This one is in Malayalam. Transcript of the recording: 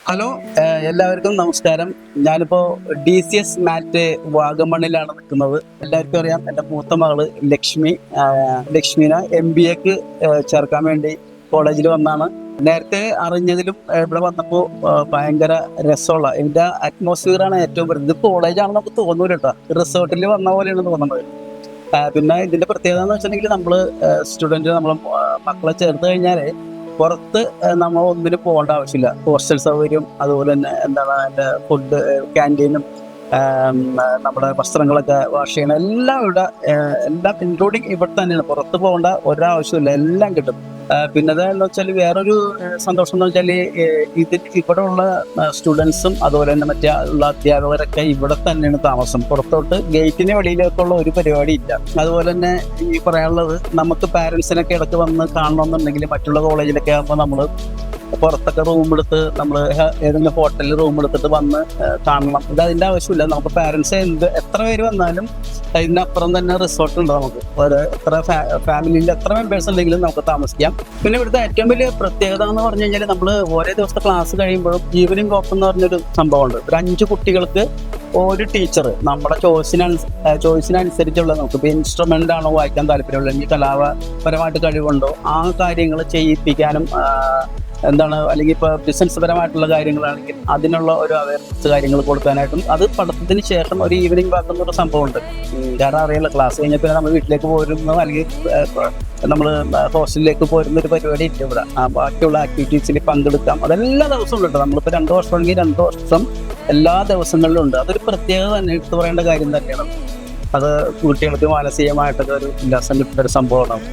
ഹലോ, എല്ലാവർക്കും നമസ്കാരം. ഞാനിപ്പോൾ DCS മാറ്റ് വാഗമണ്ണിലാണ് നിൽക്കുന്നത്. എല്ലാവർക്കും അറിയാം, എൻ്റെ മൂത്ത മകള് ലക്ഷ്മിനെ MBAക്ക് ചേർക്കാൻ വേണ്ടി കോളേജിൽ വന്നാണ്. നേരത്തെ അറിഞ്ഞതിലും ഇവിടെ വന്നപ്പോൾ ഭയങ്കര രസമുള്ള ഇതിൻ്റെ അറ്റ്മോസ്ഫിയറാണ് ഏറ്റവും വലുത്. ഇത് കോളേജാണെന്ന് നമുക്ക് തോന്നൂല കേട്ടോ, റിസോർട്ടിൽ വന്ന പോലെയാണ് തോന്നുന്നത്. പിന്നെ ഇതിൻ്റെ പ്രത്യേകത എന്ന് വെച്ചിട്ടുണ്ടെങ്കിൽ നമ്മൾ സ്റ്റുഡൻറ്റ് നമ്മൾ മക്കളെ ചേർത്ത് കഴിഞ്ഞാൽ പുറത്ത് നമ്മൾ ഒന്നിനും പോകേണ്ട ആവശ്യമില്ല. ഹോസ്റ്റൽ സൗകര്യം, അതുപോലെ തന്നെ എന്താണ് അതിൻ്റെ ഫുഡ് ക്യാൻറ്റീനും നമ്മുടെ വസ്ത്രങ്ങളൊക്കെ വാഷ് ചെയ്യണം എല്ലാം ഇവിടെ, എല്ലാം ഇൻക്ലൂഡിങ് ഇവിടെ തന്നെയാണ്. പുറത്ത് പോകേണ്ട ഒരാവശ്യമില്ല, എല്ലാം കിട്ടും. പിന്നെ അതെന്ന് വെച്ചാൽ വേറൊരു സന്തോഷം എന്ന് വെച്ചാൽ ഇവിടെ ഉള്ള സ്റ്റുഡൻസും അതുപോലെ തന്നെ മറ്റേ ഉള്ള അധ്യാപകരൊക്കെ ഇവിടെ തന്നെയാണ് താമസം. പുറത്തോട്ട് ഗേറ്റിന് വെളിയിലേക്കുള്ള ഒരു പരിപാടി ഇല്ല. അതുപോലെ തന്നെ ഈ പറയാനുള്ളത്, നമുക്ക് പാരൻസിനൊക്കെ ഇടയ്ക്ക് വന്ന് കാണണമെന്നുണ്ടെങ്കിൽ മറ്റുള്ള കോളേജിലൊക്കെ ആകുമ്പോൾ നമ്മൾ പുറത്തൊക്കെ റൂം എടുത്ത് നമ്മൾ ഏതെങ്കിലും ഹോട്ടലിൽ റൂം എടുത്തിട്ട് വന്ന് കാണണം. ഇത് അതിൻ്റെ ആവശ്യമില്ല. നമുക്ക് പാരൻസ് എത്ര പേര് വന്നാലും ഇതിനപ്പുറം തന്നെ റിസോർട്ട് ഉണ്ട്. നമുക്ക് എത്ര ഫാമിലിയിൽ എത്ര മെമ്പേഴ്സ് ഉണ്ടെങ്കിലും നമുക്ക് താമസിക്കാം. പിന്നെ ഇവിടുത്തെ ഏറ്റവും വലിയ പ്രത്യേകത എന്ന് പറഞ്ഞു കഴിഞ്ഞാൽ, നമ്മൾ ഓരോ ദിവസത്തെ ക്ലാസ് കഴിയുമ്പോഴും ഈവനിങ് വോക്ക് എന്ന് പറഞ്ഞൊരു സംഭവമുണ്ട്. ഒരു 5 കുട്ടികൾക്ക് ഒരു ടീച്ചർ നമ്മുടെ ചോയ്സിനനുസരിച്ചുള്ള, നമുക്കിപ്പോൾ ഇൻസ്ട്രുമെൻ്റ് ആണോ വായിക്കാൻ താല്പര്യമുള്ളത്, അല്ലെങ്കിൽ കലാപരമായിട്ട് കഴിവുണ്ടോ ആ കാര്യങ്ങൾ ചെയ്യിപ്പിക്കാനും എന്താണ്, അല്ലെങ്കിൽ ഇപ്പോൾ ബിസിനസ് പരമായിട്ടുള്ള കാര്യങ്ങളാണെങ്കിൽ അതിനുള്ള ഒരു അവയർനെസ് കാര്യങ്ങൾ കൊടുക്കാനായിട്ടും, അത് പഠനത്തിന് ശേഷം ഒരു ഈവനിങ് വാക്ക് എന്നൊരു സംഭവമുണ്ട്. കാരണം അറിയില്ല, ക്ലാസ് കഴിഞ്ഞാൽ പിന്നെ നമ്മൾ വീട്ടിലേക്ക് പോരുന്ന അല്ലെങ്കിൽ നമ്മൾ ഹോസ്റ്റലിലേക്ക് പോരുന്ന ഒരു പരിപാടി ഇല്ല ഇവിടെ. ബാക്കിയുള്ള ആക്ടിവിറ്റീസിൽ പങ്കെടുക്കാം. അതെല്ലാ ദിവസവും ഉണ്ട്. നമ്മളിപ്പോൾ 2 വർഷമാണെങ്കിൽ 2 വർഷം എല്ലാ ദിവസങ്ങളിലും ഉണ്ട്. അതൊരു പ്രത്യേകത തന്നെ, എടുത്തു പറയേണ്ട കാര്യം തന്നെയാണ്. അത് കുട്ടികൾക്ക് മാനസികമായിട്ടൊക്കെ ഒരു ഉല്ലാസം കിട്ടുന്ന ഒരു സംഭവമാണ്.